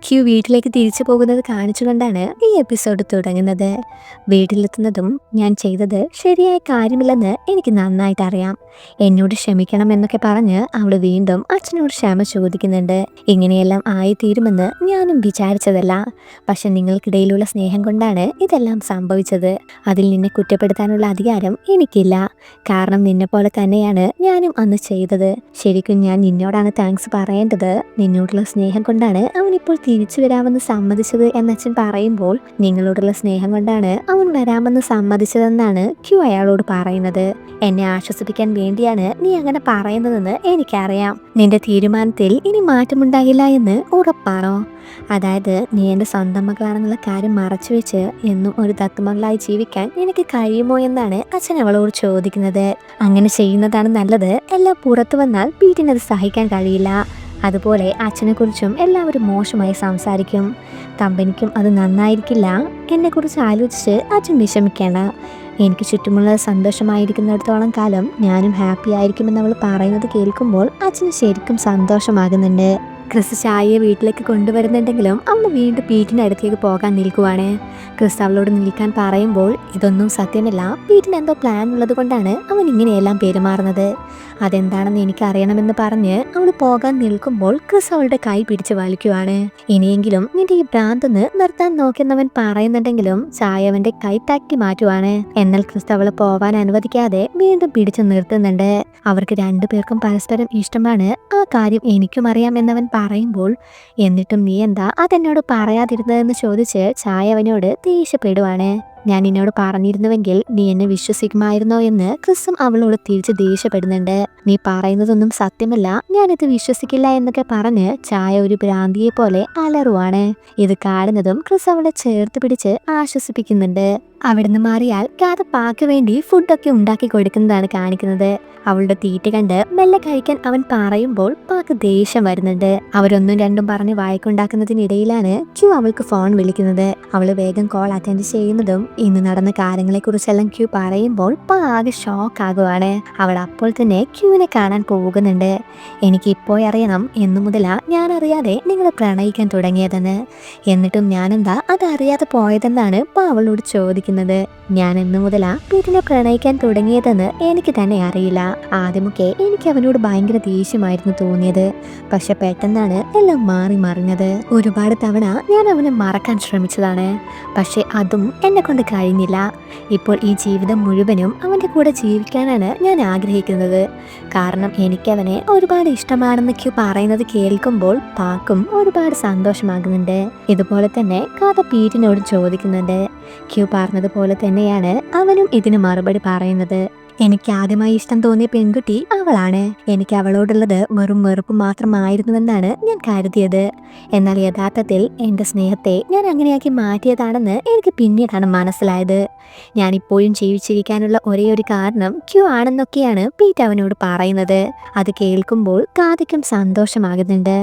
Q വീട്ടിലേക്ക് തിരിച്ചു പോകുന്നത് കാണിച്ചുകൊണ്ടാണ് ഈ എപ്പിസോഡ് തുടങ്ങുന്നത്. വീട്ടിലെത്തുന്നതും ഞാൻ ചെയ്തത് ശരിയായ കാര്യമില്ലെന്ന് എനിക്ക് നന്നായിട്ട് അറിയാം. എന്നോട് ക്ഷമിക്കണം എന്നൊക്കെ പറഞ്ഞ് അവൾ വീണ്ടും അച്ഛനോട് ക്ഷമ ചോദിക്കുന്നുണ്ട്. ഇങ്ങനെയെല്ലാം ആയിത്തീരുമെന്ന് ഞാനും വിചാരിച്ചതല്ല. പക്ഷെ നിങ്ങൾക്കിടയിലുള്ള സ്നേഹം കൊണ്ടാണ് ഇതെല്ലാം സംഭവിച്ചത്. അതിൽ നിന്നെ കുറ്റപ്പെടുത്താനുള്ള അധികാരം എനിക്കില്ല. കാരണം നിന്നെ പോലെ തന്നെയാണ് ഞാനും അന്ന് ചെയ്തത്. ശരിക്കും ഞാൻ നിന്നോടാണ് താങ്ക്സ് പറയേണ്ടത്. നിന്നോടുള്ള സ്നേഹം കൊണ്ടാണ് അവനിപ്പോൾ തിരിച്ചു വരാമെന്ന് സമ്മതിച്ചത് എന്നച്ഛൻ പറയുമ്പോൾ നിങ്ങളോടുള്ള സ്നേഹം കൊണ്ടാണ് അവൻ വരാമെന്ന് സമ്മതിച്ചതെന്നാണ് ക്യൂ അയാളോട് പറയുന്നത്. എന്നെ ആശ്വസിപ്പിക്കാൻ വേണ്ടിയാണ് നീ അങ്ങനെ പറയുന്നതെന്ന് എനിക്കറിയാം. നിന്റെ തീരുമാനത്തിൽ ഇനി മാറ്റമുണ്ടാകില്ല എന്ന് ഉറപ്പാണോ? അതായത് നീ എൻ്റെ സ്വന്തം മകളാണെന്നുള്ള കാര്യം മറച്ചു വെച്ച് എന്നും ഒരു ദത്തുമകളായി ജീവിക്കാൻ എനിക്ക് കഴിയുമോ എന്നാണ് അച്ഛൻ അവളോട് ചോദിക്കുന്നത്. അങ്ങനെ ചെയ്യുന്നതാണ് നല്ലത്. എല്ലാം പുറത്തു വന്നാൽ വീട്ടിനത് സഹിക്കാൻ കഴിയില്ല. അതുപോലെ അച്ഛനെക്കുറിച്ചും എല്ലാവരും മോശമായി സംസാരിക്കും. കമ്പനിക്കും അത് നന്നായിരിക്കില്ല. എന്നെക്കുറിച്ച് ആലോചിച്ച് അച്ഛൻ വിഷമിക്കേണ്ട. എനിക്ക് ചുറ്റുമുള്ള സന്തോഷമായിരിക്കുന്നിടത്തോളം കാലം ഞാനും ഹാപ്പി ആയിരിക്കുമെന്ന് അവൾ പറയുന്നത് കേൾക്കുമ്പോൾ അച്ഛന് ശരിക്കും സന്തോഷമാകുന്നുണ്ട്. ക്രിസ് ചായയെ വീട്ടിലേക്ക് കൊണ്ടുവരുന്നുണ്ടെങ്കിലും അവൾ വീണ്ടും വീട്ടിൻ്റെ അടുത്തേക്ക് പോകാൻ നിൽക്കുവാണ്. ക്രിസ് അവളോട് നിൽക്കാൻ പറയുമ്പോൾ ഇതൊന്നും സത്യമല്ല, വീട്ടിന് എന്തോ പ്ലാൻ ഉള്ളത് കൊണ്ടാണ് അവൻ ഇങ്ങനെയെല്ലാം പെരുമാറുന്നത്. അതെന്താണെന്ന് എനിക്കറിയണമെന്ന് പറഞ്ഞ് അവൾ പോകാൻ നിൽക്കുമ്പോൾ ക്രിസ് അവളുടെ കൈ പിടിച്ച് വലിക്കുവാണ്. ഇനിയെങ്കിലും നിന്റെ ഈ ഭ്രാന്തൊന്ന് നിർത്താൻ നോക്കിയെന്നവൻ പറയുന്നുണ്ടെങ്കിലും ചായ അവന്റെ കൈ തട്ടി മാറ്റുവാണ്. എന്നാൽ ക്രിസ് അവളെ പോവാൻ അനുവദിക്കാതെ വീണ്ടും പിടിച്ചു നിർത്തുന്നുണ്ട്. അവർക്ക് രണ്ടുപേർക്കും പരസ്പരം ഇഷ്ടമാണ്, ആ കാര്യം എനിക്കും അറിയാം എന്നവൻ പറയുമ്പോൾ എന്നിട്ടും നീ എന്താ അതെന്നോട് പറയാതിരുന്നതെന്ന് ചോദിച്ച് ചായ അവനോട് ദേഷ്യപ്പെടുവാണ്. ഞാൻ നിന്നോട് പറഞ്ഞിരുന്നുവെങ്കിൽ നീ എന്നെ വിശ്വസിക്കുമായിരുന്നോ എന്ന് ക്രിസും അവളോട് തിരിച്ച് ദേഷ്യപ്പെടുന്നുണ്ട്. നീ പറയുന്നതൊന്നും സത്യമല്ല, ഞാനിത് വിശ്വസിക്കില്ല എന്നൊക്കെ പറഞ്ഞ് ചായ ഒരു ഭ്രാന്തിയെ പോലെ അലറുവാണ്. ഇത് കാണുന്നതും ക്രിസ് അവളെ ചേർത്ത് പിടിച്ച് ആശ്വസിപ്പിക്കുന്നുണ്ട്. അവിടുന്ന് മാറിയാൽ കാത പാക്ക് വേണ്ടി ഫുഡൊക്കെ ഉണ്ടാക്കി കൊടുക്കുന്നതാണ് കാണിക്കുന്നത്. അവളുടെ തീറ്റ കണ്ട് മെല്ലെ കഴിക്കാൻ അവൻ പറയുമ്പോൾ പാക്ക് ദേഷ്യം വരുന്നുണ്ട്. അവരൊന്നും രണ്ടും പറഞ്ഞ് വായ്ക്കുണ്ടാക്കുന്നതിനിടയിലാണ് ക്യൂ അവൾക്ക് ഫോൺ വിളിക്കുന്നത്. അവള് വേഗം കോൾ അറ്റൻഡ് ചെയ്യുന്നതും ഇന്ന് നടന്ന കാര്യങ്ങളെ കുറിച്ചെല്ലാം ക്യൂ പറയുമ്പോൾ ആകെ ഷോക്ക് ആകുവാണ്. അവൾ അപ്പോൾ തന്നെ ക്യൂവിനെ കാണാൻ പോകുന്നുണ്ട്. എനിക്ക് ഇപ്പോൾ അറിയണം എന്നു മുതലാ ഞാൻ അറിയാതെ നിങ്ങൾ പ്രണയിക്കാൻ തുടങ്ങിയതെന്ന്. എന്നിട്ടും ഞാനെന്താ അതറിയാതെ പോയതെന്നാണ് അവളോട് ചോദിക്കുന്നത്. ഞാൻ എന്നു മുതലാ വീട്ടിനെ പ്രണയിക്കാൻ തുടങ്ങിയതെന്ന് എനിക്ക് തന്നെ അറിയില്ല. ആദ്യമൊക്കെ എനിക്ക് അവനോട് ഭയങ്കര ദേഷ്യമായിരുന്നു തോന്നിയത്. പക്ഷെ പെട്ടെന്നാണ് എല്ലാം മാറി മറിഞ്ഞത്. ഒരുപാട് തവണ ഞാൻ അവനെ മറക്കാൻ ശ്രമിച്ചതാണ്. പക്ഷെ അതും എന്നെ കൊണ്ട് കഴിഞ്ഞില്ല. ഇപ്പോൾ ഈ ജീവിതം മുഴുവനും അവൻ്റെ കൂടെ ജീവിക്കാനാണ് ഞാൻ ആഗ്രഹിക്കുന്നത്. കാരണം എനിക്കവനെ ഒരുപാട് ഇഷ്ടമാണെന്ന് ക്യൂ പറയുന്നത് കേൾക്കുമ്പോൾ പാക്കും ഒരുപാട് സന്തോഷമാകുന്നുണ്ട്. ഇതുപോലെ തന്നെ കഥ പീറ്റിനോട് ചോദിക്കുന്നുണ്ട്. ക്യൂ പറഞ്ഞതുപോലെ തന്നെയാണ് അവനും ഇതിന് മറുപടി പറയുന്നത്. എനിക്ക് ആദ്യമായി ഇഷ്ടം തോന്നിയ പെൺകുട്ടി അവളാണ്. എനിക്ക് അവളോടുള്ളത് വെറും വെറുപ്പ് മാത്രമായിരുന്നുവെന്നാണ് ഞാൻ കരുതിയത്. എന്നാൽ യഥാർത്ഥത്തിൽ എൻ്റെ സ്നേഹത്തെ ഞാൻ അങ്ങനെയാക്കി മാറ്റിയതാണെന്ന് എനിക്ക് പിന്നീടാണ് മനസ്സിലായത്. ഞാനിപ്പോഴും ജീവിച്ചിരിക്കാനുള്ള ഒരേ ഒരു കാരണം ക്യൂ ആണെന്നൊക്കെയാണ് പീറ്റ് അവനോട് പറയുന്നത്. അത് കേൾക്കുമ്പോൾ കാതിക്കും സന്തോഷമാകുന്നുണ്ട്.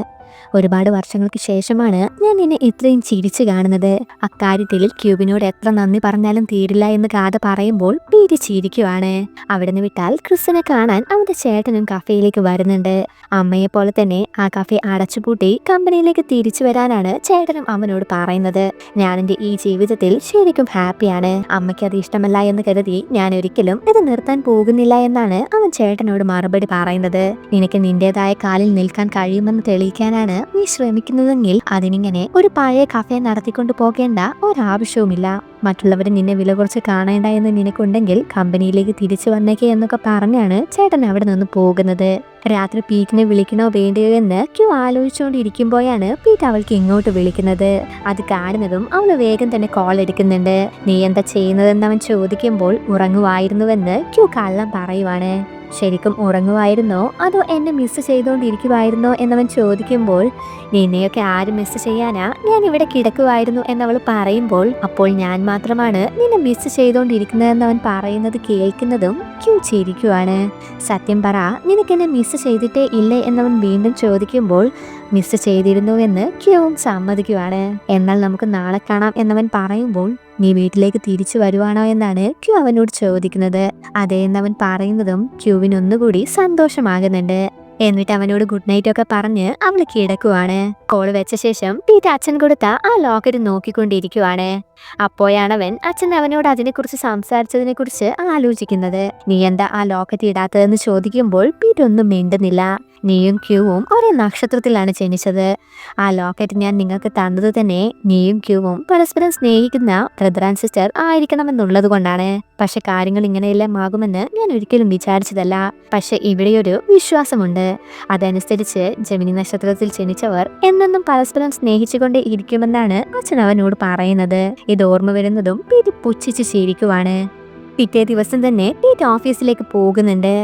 ഒരുപാട് വർഷങ്ങൾക്ക് ശേഷമാണ് ഞാൻ നിന്നെ ഇത്രയും ചിരിച്ചു കാണുന്നത്. അക്കാര്യത്തിൽ ക്യൂബിനോട് എത്ര നന്ദി പറഞ്ഞാലും തീരില്ല എന്ന് കാത പറയുമ്പോൾ പീറ്റ് ചിരിക്കുവാണ്. അവിടുന്ന് വിട്ടാൽ ക്രിസിനെ കാണാൻ അവന്റെ ചേട്ടനും കഫേയിലേക്ക് വരുന്നുണ്ട്. അമ്മയെ പോലെ തന്നെ ആ കഫേ അടച്ചുപൂട്ടി കമ്പനിയിലേക്ക് തിരിച്ചു വരാനാണ് ചേട്ടനും അവനോട് പറയുന്നത്. ഞാൻ എൻ്റെ ഈ ജീവിതത്തിൽ ശരിക്കും ഹാപ്പിയാണ്. അമ്മയ്ക്ക് അത് ഇഷ്ടമല്ല എന്ന് കരുതി ഞാൻ ഒരിക്കലും ഇത് നിർത്താൻ പോകുന്നില്ല എന്നാണ് അവൻ ചേട്ടനോട് മറുപടി പറയുന്നത്. നിനക്ക് നിന്റേതായ കാലിൽ നിൽക്കാൻ കഴിയുമെന്ന് തെളിയിക്കാനാണ് നീ ശ്രമിക്കുന്നതെങ്കിൽ അതിനിങ്ങനെ ഒരു പഴയ കഫേ നടത്തിക്കൊണ്ട് പോകേണ്ട ഒരാവശ്യവുമില്ല. മറ്റുള്ളവർ നിന്നെ വില കുറച്ച് കാണേണ്ട എന്ന് നിനക്കുണ്ടെങ്കിൽ കമ്പനിയിലേക്ക് തിരിച്ചു വന്നേക്കേ എന്നൊക്കെ പറഞ്ഞാണ് ചേട്ടൻ അവിടെ നിന്ന് പോകുന്നത്. രാത്രി പീറ്റിനെ വിളിക്കണോ വേണ്ടയോ എന്ന് ക്യൂ ആലോചിച്ചുകൊണ്ടിരിക്കുമ്പോഴാണ് പീറ്റ് അവൾക്ക് ഇങ്ങോട്ട് വിളിക്കുന്നത്. അത് കാണുന്നതും അവൾ വേഗം തന്നെ കോൾ എടുക്കുന്നുണ്ട്. നീ എന്താ ചെയ്യുന്നതെന്ന് അവൻ ചോദിക്കുമ്പോൾ ഉറങ്ങുവായിരുന്നുവെന്ന് ക്യൂ കള്ളം പറയുവാണ്. ശരിക്കും ഉറങ്ങുമായിരുന്നോ അതോ എന്നെ മിസ് ചെയ്തുകൊണ്ടിരിക്കുമായിരുന്നോ എന്നവൻ ചോദിക്കുമ്പോൾ നിന്നെയൊക്കെ ആര് മിസ് ചെയ്യാനാ, ഞാൻ ഇവിടെ കിടക്കുമായിരുന്നു എന്നവൾ പറയുമ്പോൾ അപ്പോൾ ഞാൻ മാത്രമാണ് നിന്നെ മിസ് ചെയ്തുകൊണ്ടിരിക്കുന്നതെന്ന് അവൻ പറയുന്നത് കേൾക്കുന്നതും ക്യൂ ചിരിക്കുവാണ്. സത്യം പറ, നിനക്കെന്നെ മിസ് ചെയ്തിട്ടേ ഇല്ലേ എന്നവൻ വീണ്ടും ചോദിക്കുമ്പോൾ മിസ് ചെയ്തിരുന്നുവെന്ന് ക്യൂവും സമ്മതിക്കുവാണ്. എന്നാൽ നമുക്ക് നാളെ കാണാം എന്നവൻ പറയുമ്പോൾ നീ വീട്ടിലേക്ക് തിരിച്ചു വരുവാണോ എന്നാണ് ക്യൂ അവനോട് ചോദിക്കുന്നത്. അതേ എന്നവൻ പറയുന്നതും ക്യൂവിനൊന്നുകൂടി സന്തോഷമാകുന്നുണ്ട്. എന്നിട്ട് അവനോട് ഗുഡ് നൈറ്റ് ഒക്കെ പറഞ്ഞ് അവള് കിടക്കുവാണ്. കോള് വെച്ച ശേഷം പീറ്റ് അച്ഛൻ കൊടുത്ത ആ ലോക്കറ്റ് നോക്കിക്കൊണ്ടിരിക്കുവാണ്. അപ്പോഴാണ് അച്ഛൻ അവനോട് അതിനെക്കുറിച്ച് സംസാരിച്ചതിനെ കുറിച്ച് ആലോചിക്കുന്നത്. നീ എന്താ ആ ലോക്കറ്റ് ഇടാത്തതെന്ന് ചോദിക്കുമ്പോൾ പീറ്റ് ഒന്നും മിണ്ടുന്നില്ല. നീയും ക്യൂവും ഒരേ നക്ഷത്രത്തിലാണ് ജനിച്ചത്. ആ ലോക്കറ്റ് ഞാൻ നിങ്ങൾക്ക് തന്നത് തന്നെ നീയും ക്യൂവും പരസ്പരം സ്നേഹിക്കുന്ന ബ്രദർ ആൻഡ് സിസ്റ്റർ ആയിരിക്കണമെന്നുള്ളത് കൊണ്ടാണ്. പക്ഷെ കാര്യങ്ങൾ ഇങ്ങനെയെല്ലാം ആകുമെന്ന് ഞാൻ ഒരിക്കലും വിചാരിച്ചതല്ല. പക്ഷെ ഇവിടെയൊരു വിശ്വാസമുണ്ട്. അതനുസരിച്ച് ജെമിനി നക്ഷത്രത്തിൽ ജനിച്ചവർ എന്നെന്നും പരസ്പരം സ്നേഹിച്ചുകൊണ്ടേ ഇരിക്കുമെന്നാണ് അച്ഛൻ അവനോട് പറയുന്നത്. ഇത് ഓർമ്മ വരുന്നതും പീറ്റ് പുച്ഛിച്ച് ചിരിക്കുവാണ്. പിറ്റേ ദിവസം തന്നെ പീറ്റ് ഓഫീസിലേക്ക് പോകുന്നുണ്ട്.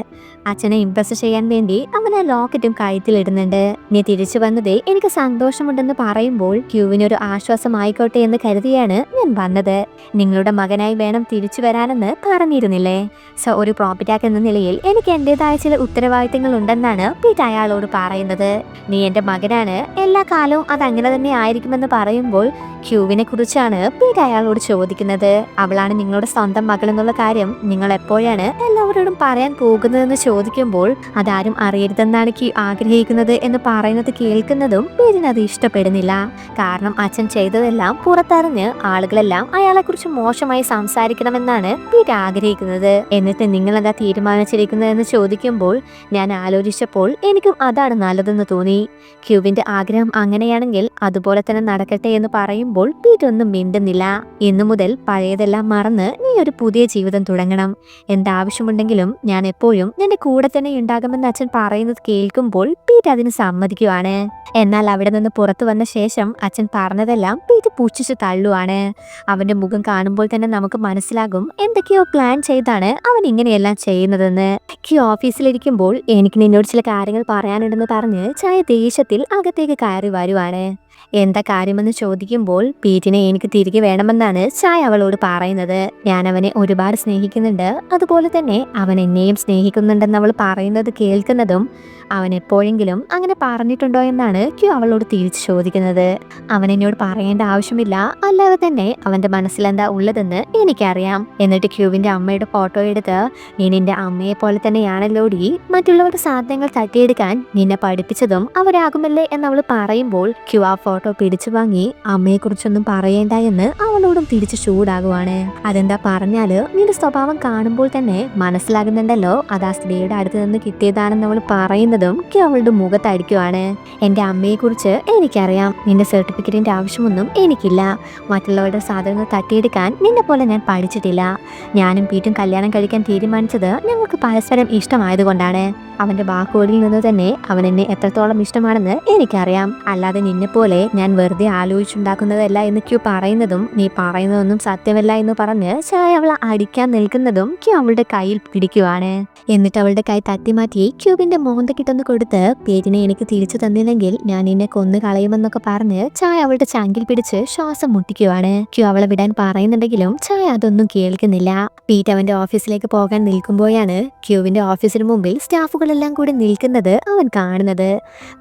അച്ഛനെ ഇംപ്രസ് ചെയ്യാൻ വേണ്ടി അവൻ ആ ലോക്കറ്റും കഴുത്തിലിടുന്നുണ്ട്. നീ തിരിച്ചു വന്നതേ എനിക്ക് സന്തോഷമുണ്ടെന്ന് പറയുമ്പോൾ ക്യൂവിനൊരു ആശ്വാസമായിക്കോട്ടെ എന്ന് കരുതിയാണ് ഞാൻ വന്നത്. നിങ്ങളുടെ മകനായി വേണം തിരിച്ചു വരാനെന്ന് പറഞ്ഞിരുന്നില്ലേ? സോ ഒരു പ്രോപ്പർട്ടാക്ക് എന്ന നിലയിൽ എനിക്ക് എന്റേതായ ചില ഉത്തരവാദിത്തങ്ങൾ ഉണ്ടെന്നാണ് പീറ്റ് അയാളോട് പറയുന്നത്. നീ എന്റെ മകനാണ്, എല്ലാ കാലവും അതങ്ങനെ തന്നെ ആയിരിക്കുമെന്ന് പറയുമ്പോൾ ക്യൂവിനെ കുറിച്ചാണ് പീറ്റ് അയാളോട് ചോദിക്കുന്നത്. അവളാണ് നിങ്ങളുടെ സ്വന്തം മകൾ എന്നുള്ള കാര്യം നിങ്ങൾ എപ്പോഴാണ് എല്ലാവരോടും പറയാൻ പോകുന്നതെന്ന് ചോദിക്കുമ്പോൾ അതാരും അറിയരുതെന്നാണ് ക്യൂ ആഗ്രഹിക്കുന്നത് എന്ന് പറയുന്നത് കേൾക്കുന്നതും പീറ്റിന് അത് ഇഷ്ടപ്പെടുന്നില്ല. കാരണം അച്ഛൻ ചെയ്തതെല്ലാം പുറത്തറിഞ്ഞ് ആളുകളെല്ലാം അയാളെക്കുറിച്ച് മോശമായി സംസാരിക്കണമെന്നാണ് പീറ്റ് ആഗ്രഹിക്കുന്നത്. എന്നിട്ട് നിങ്ങൾ എന്താ തീരുമാനിച്ചിരിക്കുന്നതെന്ന് ചോദിക്കുമ്പോൾ ഞാൻ ആലോചിച്ചപ്പോൾ എനിക്കും അതാണ് നല്ലതെന്ന് തോന്നി. ക്യൂവിന്റെ ആഗ്രഹം അങ്ങനെയാണെങ്കിൽ അതുപോലെ തന്നെ നടക്കട്ടെ എന്ന് പറയുമ്പോൾ പീറ്റ് ഒന്നും മിണ്ടുന്നില്ല. ഇന്നു മുതൽ പഴയതെല്ലാം മറന്ന് നീ ഒരു പുതിയ ജീവിതം തുടങ്ങണം. എന്താവശ്യമുണ്ടെങ്കിലും ഞാൻ എപ്പോഴും നിന്റെ കൂടെ തന്നെ ഉണ്ടാകുമെന്ന് അച്ഛൻ പറയുന്നത് കേൾക്കുമ്പോൾ പീറ്റ് അതിന് സമ്മതിക്കുവാണ്. എന്നാൽ അവിടെ നിന്ന് പുറത്തു വന്ന ശേഷം അച്ഛൻ പറഞ്ഞതെല്ലാം പീറ്റ് പുച്ഛിച്ച് തള്ളുവാണ്. അവന്റെ മുഖം കാണുമ്പോൾ തന്നെ നമുക്ക് മനസ്സിലാകും എന്തൊക്കെയോ പ്ലാൻ ചെയ്താണ് അവൻ ഇങ്ങനെയെല്ലാം ചെയ്യുന്നതെന്ന്. ക്യൂ ഓഫീസിലിരിക്കുമ്പോൾ എനിക്ക് നിന്നോട് ചില കാര്യങ്ങൾ പറയാനുണ്ടെന്ന് പറഞ്ഞ് ചായ ദേഷ്യത്തിൽ അകത്തേക്ക് കയറി വരുവാണ്. എന്താ കാര്യമെന്ന് ചോദിക്കുമ്പോൾ പീറ്റിനെ എനിക്ക് തിരികെ വേണമെന്നാണ് ചായ അവളോട് പറയുന്നത്. ഞാൻ അവനെ ഒരുപാട് സ്നേഹിക്കുന്നുണ്ട്, അതുപോലെ തന്നെ അവൻ എന്നെയും സ്നേഹിക്കുന്നുണ്ടെന്ന് അവൾ പറയുന്നത് കേൾക്കുന്നതും അവൻ എപ്പോഴെങ്കിലും അങ്ങനെ പറഞ്ഞിട്ടുണ്ടോ എന്നാണ് ക്യൂ അവളോട് തിരിച്ചു ചോദിക്കുന്നത്. അവൻ എന്നോട് പറയേണ്ട ആവശ്യമില്ല, അല്ലാതെ തന്നെ അവന്റെ മനസ്സിലെന്താ ഉള്ളതെന്ന് എനിക്കറിയാം. എന്നിട്ട് ക്യൂവിന്റെ അമ്മയുടെ ഫോട്ടോ എടുത്ത് നീ നിന്റെ അമ്മയെ പോലെ തന്നെയാണല്ലോടി, മറ്റുള്ളവരുടെ സാധനങ്ങൾ തട്ടിയെടുക്കാൻ നിന്നെ പഠിപ്പിച്ചതും അവരാകുമല്ലേ എന്നവൾ പറയുമ്പോൾ ക്യൂ ആ ഫോട്ടോ പിടിച്ചു വാങ്ങി അമ്മയെക്കുറിച്ചൊന്നും പറയേണ്ട എന്ന് അവളോടും തിരിച്ചു ചൂടാകുവാണ്. അതെന്താ പറഞ്ഞാല് നിന്റെ സ്വഭാവം കാണുമ്പോൾ തന്നെ മനസ്സിലാകുന്നുണ്ടല്ലോ അത് ആ സ്ത്രീയുടെ അടുത്ത് നിന്ന് കിട്ടിയതാണെന്ന് അവൾ പറയുന്നതും ക്യൂ അവളുടെ മുഖത്തടിക്കുവാണ്. എന്റെ അമ്മയെ കുറിച്ച് എനിക്കറിയാം, നിന്റെ സർട്ടിഫിക്കറ്റിന്റെ ആവശ്യമൊന്നും എനിക്കില്ല. മറ്റുള്ളവരുടെ സാധനങ്ങൾ തട്ടിയെടുക്കാൻ നിന്നെ പോലെ ഞാൻ പഠിച്ചിട്ടില്ല. ഞാനും പീറ്റും കല്യാണം കഴിക്കാൻ തീരുമാനിച്ചത് ഞങ്ങൾക്ക് പരസ്പരം ഇഷ്ടമായതുകൊണ്ടാണ്. അവന്റെ വാക്കുകളിൽ നിന്ന് തന്നെ അവൻ എന്നെ എത്രത്തോളം ഇഷ്ടമാണെന്ന് എനിക്കറിയാം. അല്ലാതെ നിന്നെ പോലെ ഞാൻ വെറുതെ ആലോചിച്ചുണ്ടാക്കുന്നതല്ല എന്ന് ക്യൂ പറയുന്നതും നീ പറയുന്നതൊന്നും സത്യമല്ല എന്ന് പറഞ്ഞ് ചായ അവളെ അടിക്കാൻ നിൽക്കുന്നതും ക്യൂ അവളുടെ കയ്യിൽ പിടിക്കുവാണ്. എന്നിട്ട് അവളുടെ കൈ തട്ടിമാറ്റി ക്യൂബിന്റെ മോന്തക്കിട്ടൊന്ന് കൊടുത്ത് പേരിനെ എനിക്ക് തിരിച്ചു തന്നില്ലെങ്കിൽ ഞാൻ നിന്നെ കൊന്നു കളയുമെന്നൊക്കെ പറഞ്ഞ് ചായ അവളുടെ ചങ്കിൽ പിടിച്ച് ശ്വാസം മുട്ടിക്കുവാണ്. ക്യൂ അവളെ വിടാൻ പറയുന്നുണ്ടെങ്കിലും ചായ അതൊന്നും കേൾക്കുന്നില്ല. പീറ്റ് അവന്റെ ഓഫീസിലേക്ക് പോകാൻ നിൽക്കുമ്പോഴാണ് ക്യൂവിന്റെ ഓഫീസിന് മുമ്പിൽ സ്റ്റാഫുകളെല്ലാം കൂടി നിൽക്കുന്നത് അവൻ കാണുന്നത്.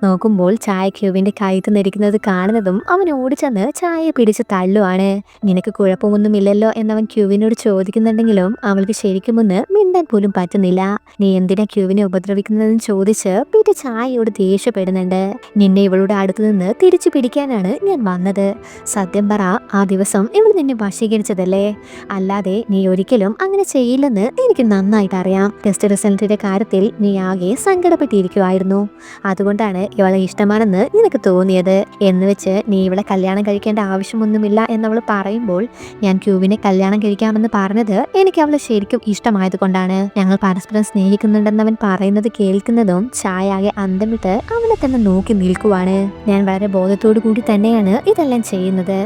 നോക്കുമ്പോൾ ചായ ക്യൂവിന്റെ കഴുത്ത് നെരിക്കുന്നത് കാണുന്നതും അവൻ ഓടിച്ചെന്ന് ചായയെ പിടിച്ച് തള്ളുവാണ്. നിനക്ക് കുഴപ്പമൊന്നുമില്ലല്ലോ എന്നവൻ ക്യൂവിനോട് ചോദിക്കുന്നുണ്ടെങ്കിലും അവൾക്ക് ശരിക്കുമൊന്ന് മിണ്ടാൻ പോലും പറ്റുന്നില്ല. നീ എന്തിനാ ക്യൂവിനെ ഉപദ്രവിക്കുന്നതെന്ന് ചോദിച്ച് പീറ്റ് ചായയോട് ദേഷ്യപ്പെടുന്നുണ്ട്. നിന്നെ ഇവളുടെ അടുത്ത് നിന്ന് തിരിച്ചു പിടിക്കാനാണ് ഞാൻ വന്നത്. സത്യം പറ, ആ ദിവസം ഇവൾ നിന്നെ വശീകരിച്ചതല്ലേ? അല്ലാതെ നീ ഒരിക്കലും അങ്ങനെ ചെയ്യില്ലെന്ന് എനിക്ക് നന്നായിട്ട് അറിയാം. ടെസ്റ്റ് റിസൾട്ടിന്റെ കാര്യത്തിൽ നീ ആകെ സങ്കടപ്പെട്ടിരിക്കുമായിരുന്നു. അതുകൊണ്ടാണ് ഇവളെ ഇഷ്ടമാണെന്ന് നിനക്ക് തോന്നിയത്. എന്ന് വെച്ച് നീ ഇവളെ കല്യാണം കഴിക്കേണ്ട ആവശ്യമൊന്നുമില്ല എന്നവൾ പറയുമ്പോൾ ഞാൻ ക്യൂവിനെ കല്യാണം കഴിക്കാമെന്ന് പറഞ്ഞത് എനിക്ക് അവളെ ശരിക്കും ഇഷ്ടമായത് കൊണ്ടാണ്. ഞങ്ങൾ പരസ്പരം സ്നേഹിക്കുന്നുണ്ടെന്നവൻ പറയുന്നത് കേൾക്കുന്നതും ചായ ആകെ അന്തം വിട്ട് അവനെ തന്നെ നോക്കി നിൽക്കുവാണ്. ഞാൻ വളരെ ബോധത്തോടു കൂടി തന്നെയാണ് ഇതെല്ലാം ചെയ്യുന്നത്.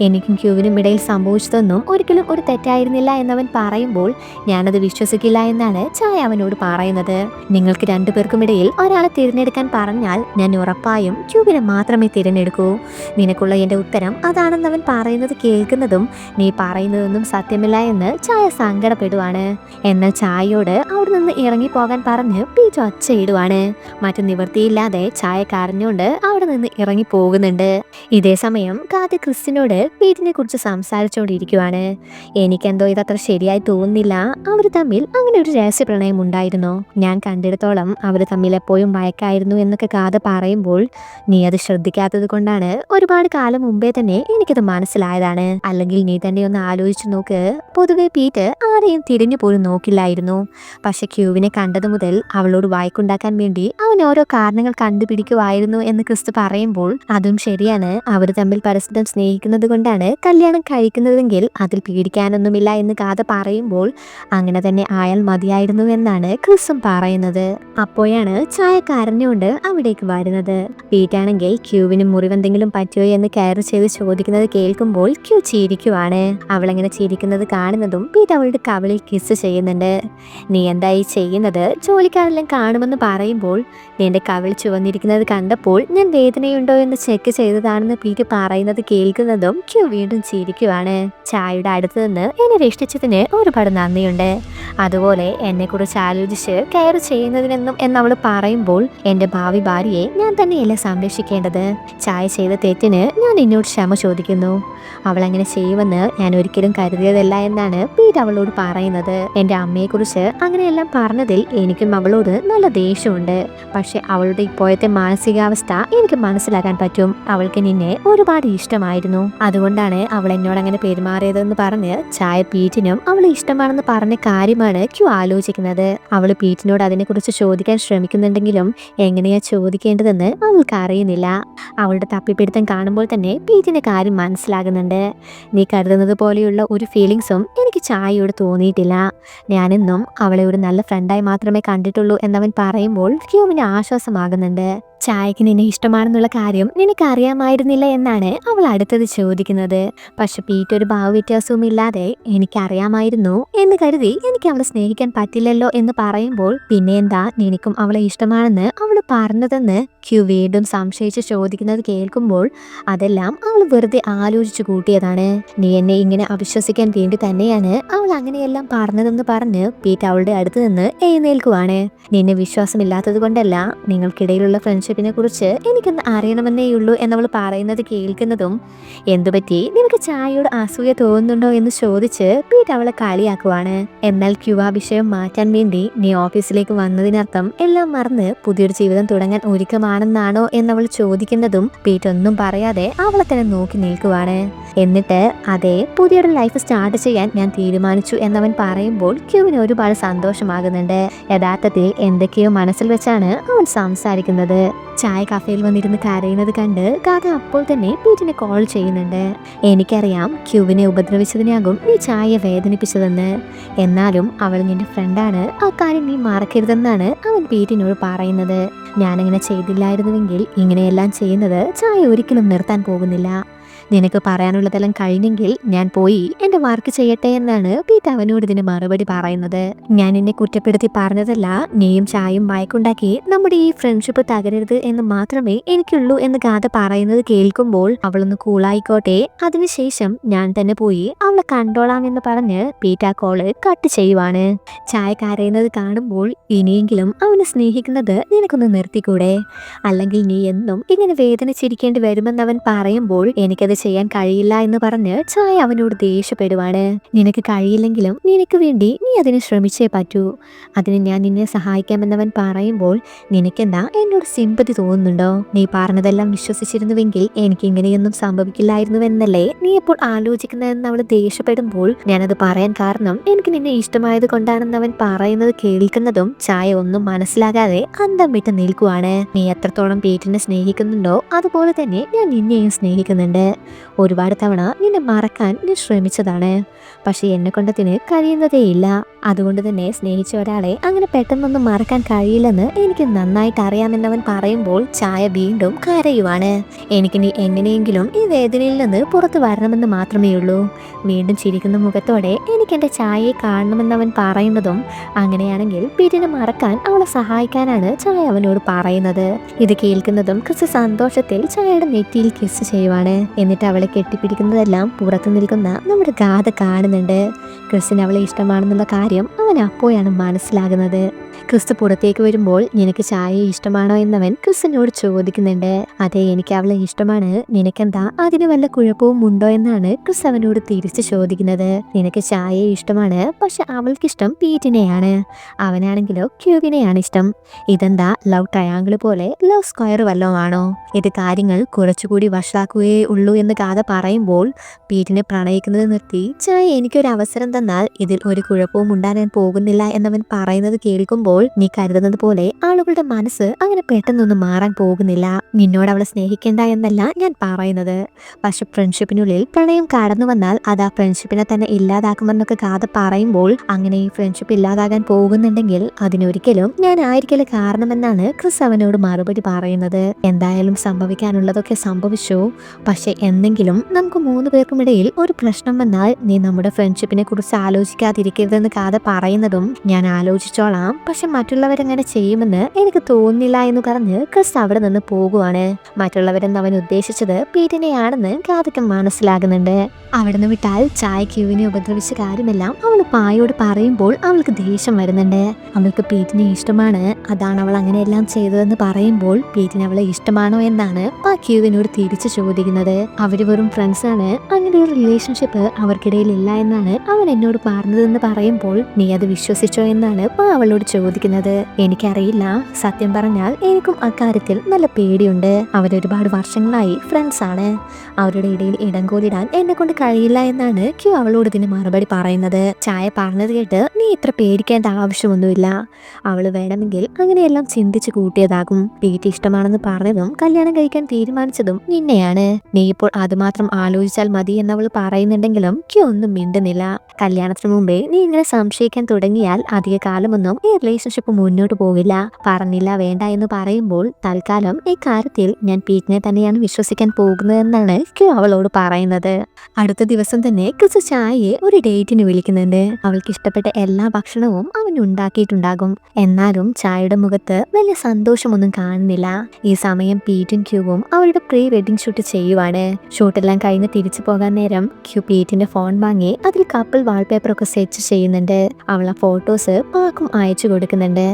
എനിക്കും ക്യൂവിനും ഇടയിൽ സംഭവിച്ചതൊന്നും ഒരിക്കലും ഒരു തെറ്റായിരുന്നില്ല എന്നവൻ പറയുമ്പോൾ ഞാനത് വിശ്വസിക്കില്ല എന്നാണ് ചായ അവനോട് പറയുന്നത്. നിങ്ങൾക്ക് രണ്ടുപേർക്കുമിടയിൽ ഒരാളെ തിരഞ്ഞെടുക്കാൻ പറഞ്ഞാൽ ഞാൻ ഉറപ്പായും ക്യൂവിനെ മാത്രമേ തിരഞ്ഞെടുക്കൂ. നിനക്കുള്ള എന്റെ ഉത്തരം അതാണെന്നവൻ പറയുന്നത് കേൾക്കുന്നതും നീ പറയുന്നതൊന്നും സത്യമില്ല എന്ന് ചായ സങ്കടപ്പെടുവാണ്. എന്നാൽ ചായയോട് അവിടെ നിന്ന് ഇറങ്ങിപ്പോകാൻ പറഞ്ഞ് പീറ്റ് ഒച്ചയിടുവാണ്. മറ്റു നിവൃത്തിയില്ലാതെ ചായ കരഞ്ഞുകൊണ്ട് അവിടെ നിന്ന് ഇറങ്ങി പോകുന്നുണ്ട്. ഇതേ സമയം കാത്തി ക്രിസ്റ്റിനോട് പീറ്റിനെ കുറിച്ച് സംസാരിച്ചുകൊണ്ടിരിക്കുവാണ്. എനിക്കെന്തോ ഇതത്ര ശരിയായി തോന്നുന്നില്ല അവർ തമ്മിൽ അങ്ങനെ ഒരു രഹസ്യ പ്രണയം ഉണ്ടായിരുന്നു. ഞാൻ കണ്ടിടത്തോളം അവർ തമ്മിൽ എപ്പോഴും വഴക്കായിരുന്നു എന്നൊക്കെ ഗാഥ പറയുമ്പോൾ നീ അത് ശ്രദ്ധിക്കാത്തത് കൊണ്ടാണ്. ഒരുപാട് കാലം മുമ്പേ തന്നെ എനിക്കത് മനസ്സിലായതാണ്. അല്ലെങ്കിൽ നീ തന്നെ ഒന്ന് ആലോചിച്ചു നോക്ക്. പൊതുവെ പീറ്റ് ആരെയും തിരിഞ്ഞു പോലും നോക്കില്ലായിരുന്നു. പക്ഷെ ക്യൂവിനെ കണ്ടത് മുതൽ അവളോട് വഴക്കുണ്ടാക്കാൻ വേണ്ടി അവൻ ഓരോ കാരണങ്ങൾ കണ്ടുപിടിക്കുമായിരുന്നു എന്ന് ക്രിസ്തു പറയുമ്പോൾ അതും ശരിയാണ്. അവർ തമ്മിൽ പരസ്പരം സ്നേഹിക്കുന്നത് കൊണ്ടാണ് കല്യാണം കഴിക്കുന്നതെങ്കിൽ അതിൽ പേടിക്കാനൊന്നുമില്ല എന്ന് ഗാഥ പറയുമ്പോൾ അങ്ങനെ തന്നെ ആയാൽ മതിയായിരുന്നു എന്നാണ് ക്രിസ്തും പറയുന്നത്. അപ്പോഴാണ് ചായ കരഞ്ഞുകൊണ്ട് അവിടേക്ക് വരുന്നത്. പീറ്റാണെങ്കിൽ ക്യൂവിന് മുറിവെന്തെങ്കിലും പറ്റിയോ എന്ന് കെയർ ചെയ്ത് ചോദിക്കുന്നത് കേൾക്കുമ്പോൾ ക്യൂ ചിരിക്കുവാണ്. അവളങ്ങനെ ചിരിക്കുന്നത് കാണുന്നതും പീറ്റ് അവളുടെ കവിളിൽ കിസ് ചെയ്യുന്നുണ്ട്. നീ എന്തായി ചെയ്യുന്നത്? ജോലിക്കാരെല്ലാം കാണുമെന്ന് പറയുമ്പോൾ നിന്റെ കവിൾ ചുവന്നിരിക്കുന്നത് കണ്ടപ്പോൾ ഞാൻ വേദനയുണ്ടോ എന്ന് ചെക്ക് ചെയ്തതാണെന്ന് പീറ്റ് പറയുന്നത് കേൾക്കുന്നതും ക്യൂ വീണ്ടും ചിരിക്കുവാണ്. ചായയുടെ അടുത്ത് നിന്ന് എന്നെ രക്ഷിച്ചതിന് ഒരുപാട് നന്ദിയുണ്ട്. അതുപോലെ എന്നെക്കുറിച്ച് ആലോചിച്ച് കെയർ ചെയ്യുന്നതിനെന്നും എന്നവൾ പറയുമ്പോൾ എൻ്റെ ഭാവി ഭാര്യയെ ഞാൻ തന്നെയല്ലേ സംരക്ഷിക്കേണ്ടത്. ചായ ചെയ്ത തെറ്റിന് ഞാൻ എന്നോട് ക്ഷമ ചോദിക്കുന്നു. അവൾ അങ്ങനെ ചെയ്യുമെന്ന് ഞാൻ ഒരിക്കലും കരുതിയതല്ല എന്നാണ് പീറ്റ് അവളോട് പറയുന്നത്. എൻ്റെ അമ്മയെക്കുറിച്ച് അങ്ങനെയെല്ലാം പറഞ്ഞതിൽ എനിക്കും അവളോട് നല്ല ദേഷ്യമുണ്ട്. പക്ഷെ അവളുടെ ഇപ്പോഴത്തെ മാനസികാവസ്ഥ എനിക്ക് മനസ്സിലാക്കാൻ പറ്റും. അവൾക്ക് നിന്നെ ഒരുപാട് ഇഷ്ടമായിരുന്നു. അതുകൊണ്ടാണ് അവൾ എന്നോട് അങ്ങനെ പെരുമാറിയതെന്ന് പറഞ്ഞ് ചായ പീറ്റിനും അവൾ ഇഷ്ടമാണെന്ന് പറഞ്ഞ കാര്യമാണ് ക്യൂ ആലോചിക്കുന്നത്. അവൾ പീറ്റിനോട് അതിനെക്കുറിച്ച് ചോദിക്കാൻ ശ്രമിക്കുന്നുണ്ടെങ്കിലും എങ്ങനെയാ ചോദിക്കേണ്ടതെന്ന് അവൾക്ക് അറിയുന്നില്ല. അവളുടെ തപ്പിപ്പിടുത്തം കാണുമ്പോൾ തന്നെ പീറ്റിന്റെ കാര്യം മനസ്സിലാകുന്നുണ്ട്. നീ കരുതുന്നത് പോലെയുള്ള ഒരു ഫീലിങ്സും എനിക്ക് ചായയോട് തോന്നിയിട്ടില്ല. ഞാനെന്നും അവളെ ഒരു നല്ല ഫ്രണ്ടായി മാത്രമേ കണ്ടിട്ടുള്ളൂ എന്നവൻ പറയുമ്പോൾ ക്യൂവിന് ആശ്വാസമാകുന്നുണ്ട്. ചായക്ക് നിന്നെ ഇഷ്ടമാണെന്നുള്ള കാര്യം നിനക്ക് അറിയാമായിരുന്നില്ല എന്നാണ് അവൾ അടുത്തത് ചോദിക്കുന്നത്. പക്ഷെ പീറ്റ് ഒരു ഭാവവ്യത്യാസവും ഇല്ലാതെ എനിക്കറിയാമായിരുന്നു എന്ന് കരുതി എനിക്ക് അവളെ സ്നേഹിക്കാൻ പറ്റില്ലല്ലോ എന്ന് പറയുമ്പോൾ പിന്നെ എന്താ നിനക്കും അവളെ ഇഷ്ടമാണെന്ന് അവൾ പറഞ്ഞതെന്ന് ക്യൂ വീണ്ടും സംശയിച്ച് ചോദിക്കുന്നത് കേൾക്കുമ്പോൾ അതെല്ലാം അവൾ വെറുതെ ആലോചിച്ചു കൂട്ടിയതാണ്. നീ എന്നെ ഇങ്ങനെ അവിശ്വസിക്കാൻ വേണ്ടി തന്നെയാണ് അവൾ അങ്ങനെയെല്ലാം പറഞ്ഞതെന്ന് പറഞ്ഞ് പീറ്റ് അവളുടെ അടുത്ത് നിന്ന് എഴുന്നേൽക്കുവാണ്. നിന്നെ വിശ്വാസമില്ലാത്തത് കൊണ്ടല്ല, നിങ്ങൾക്കിടയിലുള്ള ഫ്രണ്ട്ഷിപ്പിനെ കുറിച്ച് എനിക്കൊന്ന് അറിയണമെന്നേയുള്ളൂ എന്നവൾ പറയുന്നത് കേൾക്കുന്നതും എന്തുപറ്റി നിനക്ക് ചായയോട് അസൂയ തോന്നുന്നുണ്ടോ എന്ന് ചോദിച്ച് പീറ്റ് അവളെ കളിയാക്കുവാണ്. എന്നാൽ ക്യൂ ആ വിഷയം മാറ്റാൻ വേണ്ടി നീ ഓഫീസിലേക്ക് വന്നതിനർത്ഥം എല്ലാം മറന്ന് പുതിയൊരു ജീവിതം തുടങ്ങാൻ ഒരുക്കമാണെന്നാണോ എന്നവൾ ചോദിക്കുന്നതും പീറ്റ് ഒന്നും പറയാതെ അവളെ തന്നെ നോക്കി നിൽക്കുവാണ്. എന്നിട്ട് അതെ, പുതിയൊരു ലൈഫ് സ്റ്റാർട്ട് ചെയ്യാൻ ഞാൻ തീരുമാനിച്ചു എന്നവൻ പറയുമ്പോൾ ക്യൂവിന് ഒരുപാട് സന്തോഷമാകുന്നുണ്ട്. യഥാർത്ഥത്തിൽ എന്തൊക്കെയോ മനസ്സിൽ വെച്ചാണ് അവൻ സംസാരിക്കുന്നത്. ചായ കഫേയിൽ വന്നിരുന്ന് കരയുന്നത് കണ്ട് ഗാഥ അപ്പോൾ തന്നെ പീറ്റിനെ കോൾ ചെയ്യുന്നുണ്ട്. എനിക്കറിയാം ക്യൂവിനെ ഉപദ്രവിച്ചതിനാകും നീ ചായയെ വേദനിപ്പിച്ചതെന്ന്. എന്നാലും അവൾ നിന്റെ ഫ്രണ്ടാണ്, ആ കാര്യം നീ മറക്കരുതെന്നാണ് അവൻ പീറ്റിനോട് പറയുന്നത്. ഞാനങ്ങനെ ചെയ്തില്ലായിരുന്നുവെങ്കിൽ ഇങ്ങനെയെല്ലാം ചെയ്യുന്നത് ചായ ഒരിക്കലും നിർത്താൻ പോകുന്നില്ല. നിനക്ക് പറയാനുള്ളതെല്ലാം കഴിഞ്ഞെങ്കിൽ ഞാൻ പോയി എൻ്റെ വർക്ക് ചെയ്യട്ടെ എന്നാണ് പീറ്റ് അവനോട് ഇതിന് മറുപടി പറയുന്നത്. ഞാൻ എന്നെ കുറ്റപ്പെടുത്തി പറഞ്ഞതല്ല, നീയും ചായയും മയക്കുണ്ടാക്കി നമ്മുടെ ഈ ഫ്രണ്ട്ഷിപ്പ് തകരരുത് എന്ന് മാത്രമേ എനിക്കുള്ളൂ എന്ന് ഗാഥ പറയുന്നത് കേൾക്കുമ്പോൾ അവളൊന്ന് കൂളായിക്കോട്ടെ, അതിനുശേഷം ഞാൻ തന്നെ പോയി അവളെ കണ്ടോളാം എന്ന് പറഞ്ഞ് പീറ്റ് ആ കോള് കട്ട് ചെയ്യുവാണ്. ചായ കരയുന്നത് കാണുമ്പോൾ ഇനിയെങ്കിലും അവനെ സ്നേഹിക്കുന്നത് നിനക്കൊന്ന് നിർത്തിക്കൂടെ, അല്ലെങ്കിൽ നീ എന്നും ഇങ്ങനെ വേദനിച്ചിരിക്കേണ്ടി വരുമെന്നവൻ പറയുമ്പോൾ എനിക്കത് ചെയ്യാൻ കഴിയില്ല എന്ന് പറഞ്ഞ് ചായ അവനോട് ദേഷ്യപ്പെടുവാണ്. നിനക്ക് കഴിയില്ലെങ്കിലും നിനക്ക് വേണ്ടി നീ അതിന് ശ്രമിച്ചേ പറ്റൂ, അതിന് ഞാൻ നിന്നെ സഹായിക്കാമെന്നവൻ പറയുമ്പോൾ നിനക്കെന്താ എന്നോട് സിമ്പതി തോന്നുന്നുണ്ടോ? നീ പറഞ്ഞതെല്ലാം വിശ്വസിച്ചിരുന്നുവെങ്കിൽ എനിക്ക് ഇങ്ങനെയൊന്നും സംഭവിക്കില്ലായിരുന്നുവെന്നല്ലേ നീ ഇപ്പോൾ ആലോചിക്കുന്നതെന്ന് അവൾ ദേഷ്യപ്പെടുമ്പോൾ ഞാനത് പറയാൻ കാരണം എനിക്ക് നിന്നെ ഇഷ്ടമായത് കൊണ്ടാണെന്ന് അവൻ പറയുന്നത് കേൾക്കുന്നതും ചായ ഒന്നും മനസ്സിലാകാതെ അന്തം വിട്ട് നിൽക്കുവാണ്. നീ എത്രത്തോളം പീറ്റിനെ സ്നേഹിക്കുന്നുണ്ടോ അതുപോലെ തന്നെ ഞാൻ നിന്നെയും സ്നേഹിക്കുന്നുണ്ട്. ഒരുപാട് തവണ നിന്നെ മറക്കാൻ ഞാൻ ശ്രമിച്ചതാണ്, പക്ഷെ എന്നെ കൊണ്ടതിന് കഴിയുന്നതേയില്ല. അതുകൊണ്ട് തന്നെ സ്നേഹിച്ച ഒരാളെ അങ്ങനെ പെട്ടെന്നൊന്നും മറക്കാൻ കഴിയില്ലെന്ന് എനിക്ക് നന്നായിട്ട് അറിയാമെന്നവൻ പറയുമ്പോൾ ചായ വീണ്ടും കരയുവാണ്. എനിക്ക് നീ എങ്ങനെയെങ്കിലും ഈ വേദനയിൽ നിന്ന് പുറത്തു വരണമെന്ന് മാത്രമേ ഉള്ളൂ. വീണ്ടും ചിരിക്കുന്ന മുഖത്തോടെ എനിക്ക് എൻ്റെ ചായയെ കാണണമെന്നവൻ പറയുന്നതും അങ്ങനെയാണെങ്കിൽ പീറ്റിനെ മറക്കാൻ അവളെ സഹായിക്കാനാണ് ചായ അവനോട് പറയുന്നത്. ഇത് കേൾക്കുന്നതും ക്രിസ് സന്തോഷത്തിൽ ചായയുടെ നെറ്റിയിൽ കിസ് ചെയ്യുവാണ്. എന്നിട്ട് അവളെ കെട്ടിപ്പിടിക്കുന്നതെല്ലാം പുറത്തു നിൽക്കുന്ന നമ്മുടെ ഗാഥ കാണുന്നുണ്ട്. ക്രിസിന് അവളെ ഇഷ്ടമാണെന്നുള്ള കാര്യം അവൻ അപ്പോഴാണ് മനസ്സിലാകുന്നത്. ക്രിസ് പുറത്തേക്ക് വരുമ്പോൾ നിനക്ക് ചായ ഇഷ്ടമാണോ എന്നവൻ ക്രിസിനോട് ചോദിക്കുന്നുണ്ട്. അതെ, എനിക്ക് അവളെ ഇഷ്ടമാണ്, നിനക്കെന്താ അതിന് വല്ല കുഴപ്പവും ഉണ്ടോ എന്നാണ് ക്രിസ് അവനോട് തിരിച്ചു ചോദിക്കുന്നത്. നിനക്ക് ചായ ഇഷ്ടമാണ്, പക്ഷെ അവൾക്കിഷ്ടം പീറ്റിനെയാണ്, അവനാണെങ്കിലോ ക്യൂവിനെയാണ് ഇഷ്ടം. ഇതെന്താ ലവ് ട്രയാങ്കിൾ പോലെ ലവ് സ്ക്വയർ വല്ലതും ആണോ? ഇത് കാര്യങ്ങൾ കുറച്ചുകൂടി വഷളാക്കുകയേ ഉള്ളൂ എന്ന് കഥ പറയുമ്പോൾ പീറ്റിനെ പ്രണയിക്കുന്നത് നിർത്തി ചായ എനിക്കൊരു അവസരം തന്നാൽ ഇതിൽ ഒരു കുഴപ്പവും ഉണ്ടാകാൻ പോകുന്നില്ല എന്നവൻ പറയുന്നത് കേൾക്കുമ്പോൾ നീ കരുതുന്നത് പോലെ ആളുകളുടെ മനസ്സ് അങ്ങനെ പെട്ടെന്നൊന്നും മാറാൻ പോകുന്നില്ല. നിന്നോട് അവളെ സ്നേഹിക്കേണ്ട എന്നല്ല ഞാൻ പറയുന്നത്, പക്ഷെ ഫ്രണ്ട്ഷിപ്പിനുള്ളിൽ പ്രണയം കടന്നു വന്നാൽ അത് ആ ഫ്രണ്ട്ഷിപ്പിനെ തന്നെ ഇല്ലാതാക്കുമെന്നൊക്കെ കഥ പറയുമ്പോൾ അങ്ങനെ ഈ ഫ്രണ്ട്ഷിപ്പ് ഇല്ലാതാകാൻ പോകുന്നുണ്ടെങ്കിൽ അതിനൊരിക്കലും ഞാൻ ആയിരിക്കല് കാരണമെന്നാണ് ക്രിസ് അവനോട് മറുപടി പറയുന്നത്. എന്തായാലും സംഭവിക്കാനുള്ളതൊക്കെ സംഭവിച്ചു, പക്ഷെ എന്തെങ്കിലും നമുക്ക് 3 പേർക്കുമിടയിൽ ഒരു പ്രശ്നം വന്നാൽ നീ നമ്മുടെ ഫ്രണ്ട്ഷിപ്പിനെ കുറിച്ച് ആലോചിക്കാതിരിക്കരുതെന്ന് കഥ പറയുന്നതും ഞാൻ ആലോചിച്ചോളാം, പക്ഷെ മറ്റുള്ളവരങ്ങനെ ചെയ്യുമെന്ന് എനിക്ക് തോന്നുന്നില്ല എന്ന് പറഞ്ഞ് ക്രിസ് അവിടെ നിന്ന് പോകുവാണ്. മറ്റുള്ളവരെന്ന് അവൻ ഉദ്ദേശിച്ചത് പീറ്റിനെയാണെന്ന് കഥയ്ക്ക് മനസ്സിലാകുന്നുണ്ട്. അവിടെ നിന്ന് വിട്ടാൽ ചായ ക്യൂവിനെ ഉപദ്രവിച്ച കാര്യമെല്ലാം അവൾ പായോട് പറയുമ്പോൾ അവൾക്ക് ദേഷ്യം വരുന്നുണ്ട്. അവൾക്ക് പീറ്റിനെ ഇഷ്ടമാണ്, അതാണ് അവൾ അങ്ങനെയെല്ലാം ചെയ്തതെന്ന് പറയുമ്പോൾ പീറ്റിന് അവളെ ഇഷ്ടമാണോ എന്നാണ് ആ ക്യൂവിനോട് തിരിച്ചു ചോദിക്കുന്നത്. അവര് വെറും ഫ്രണ്ട്സ് ആണ്, അങ്ങനെ ഒരു റിലേഷൻഷിപ്പ് അവർക്കിടയിൽ ഇല്ല എന്നാണ് അവൻ എന്നോട് പറഞ്ഞതെന്ന് പറയുമ്പോൾ നീ അത് വിശ്വസിച്ചോ എന്നാണ് അവളോട് ചോദിക്കുന്നത്. എനിക്കറിയില്ല, സത്യം പറഞ്ഞാൽ എനിക്കും അക്കാര്യത്തിൽ നല്ല പേടിയുണ്ട്. അവരൊരുപാട് വർഷങ്ങളായി ഫ്രണ്ട്സ് ആണ്, അവരുടെ ഇടയിൽ ഇടംകോലിടാൻ എന്നെ കൊണ്ട് കഴിയില്ല എന്നാണ് ക്യൂ അവളോട് ഇതിന് മറുപടി പറയുന്നത്. ചായ പറഞ്ഞത് കേട്ട് നീ ഇത്ര പേടിക്കേണ്ട ആവശ്യമൊന്നുമില്ല, അവള് വേണമെങ്കിൽ അങ്ങനെയെല്ലാം ചിന്തിച്ചു കൂട്ടിയതാകും. പീറ്റ് ഇഷ്ടമാണെന്ന് പറഞ്ഞതും കല്യാണം കഴിക്കാൻ തീരുമാനിച്ചതും നിന്നെയാണ്, നീ ഇപ്പോൾ അതുമാത്രം ആലോചിച്ചാൽ മതി എന്നവൾ പറയുന്നുണ്ടെങ്കിലും ക്യൂ ഒന്നും മിണ്ടുന്നില്ല. കല്യാണത്തിന് മുമ്പേ നീ ഇങ്ങനെ സംശയിക്കാൻ തുടങ്ങിയാൽ അധിക കാലമൊന്നും ഈ റിലേഷൻഷിപ്പ് മുന്നോട്ട് പോകില്ല. പറഞ്ഞില്ല വേണ്ട എന്ന് പറയുമ്പോൾ തൽക്കാലം ഈ കാര്യത്തിൽ ഞാൻ പീറ്റിനെ തന്നെയാണ് വിശ്വസിക്കാൻ പോകുന്നതെന്നാണ് ക്യൂ അവളോട് പറയുന്നത്. അടുത്ത ദിവസം തന്നെ ക്രിസ് ചായയെ ഒരു ഡേറ്റിന് വിളിക്കുന്നുണ്ട്. അവൾക്ക് ഇഷ്ടപ്പെട്ട എല്ലാ ഭക്ഷണവും അവൻ ഉണ്ടാക്കിയിട്ടുണ്ടാകും. എന്നാലും ചായയുടെ മുഖത്ത് വലിയ സന്തോഷമൊന്നും കാണുന്നില്ല. ഈ സമയം പീറ്റും ക്യൂവും അവരുടെ പ്രീ വെഡിങ് ഷൂട്ട് ചെയ്യുവാണ്. ഷൂട്ടെല്ലാം കഴിഞ്ഞ് തിരിച്ചു പോകാൻ നേരം ക്യൂ പീറ്റിന്റെ ഫോൺ വാങ്ങി അതിൽ കപ്പിൾ വാൾപേപ്പർ ഒക്കെ സെറ്റ് ചെയ്യുന്നുണ്ട്. അവൾ ആ ഫോട്ടോസ് പാക്കും അയച്ചു കൊടുക്കുന്നുണ്ട്.